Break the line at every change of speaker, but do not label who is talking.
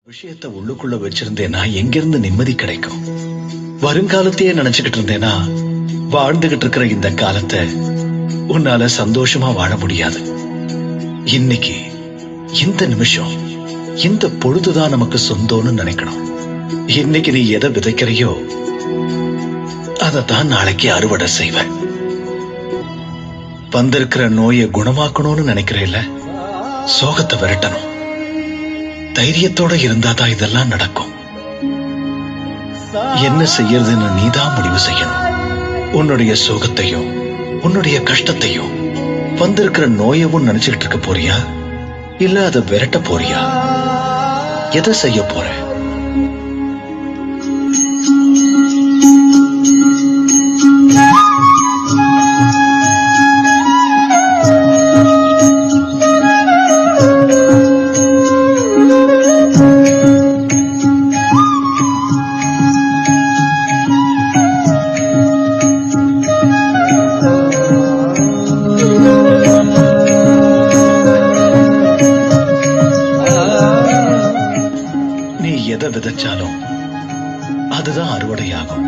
விஷயத்தை உள்ளுக்குள்ள வச்சிருந்தேனா எங்கிருந்து நிம்மதி கிடைக்கும்? வருங்காலத்தையே நினைச்சுக்கிட்டு இருந்தேனா வாழ்ந்துகிட்டு இருக்கிற இந்த காலத்தை உன்னால சந்தோஷமா வாழ முடியாது. இன்னைக்கு இந்த நிமிஷம் இந்த பொழுதுதான் நமக்கு சொந்தம்னு நினைக்கணும். இன்னைக்கு நீ எதை விதைக்கிறையோ அதைத்தான் நாளைக்கு அறுவடை செய்வ. வந்திருக்கிற நோயை குணமாக்கணும்னு நினைக்கிறேல்ல, சோகத்தை விரட்டணும். தைரியத்தோட இருந்தாதான் இதெல்லாம் நடக்கும். என்ன செய்யறதுன்னு நீதான் முடிவு செய்யணும். உன்னுடைய சோகத்தையும் உன்னுடைய கஷ்டத்தையும் வந்திருக்கிற நோயவும் நினைச்சுக்கிட்டு இருக்க போறியா, இல்ல அதை விரட்ட போறியா? எதை செய்ய போற? எதை விதைச்சாலும் அதுதான் அறுவடையாகும்.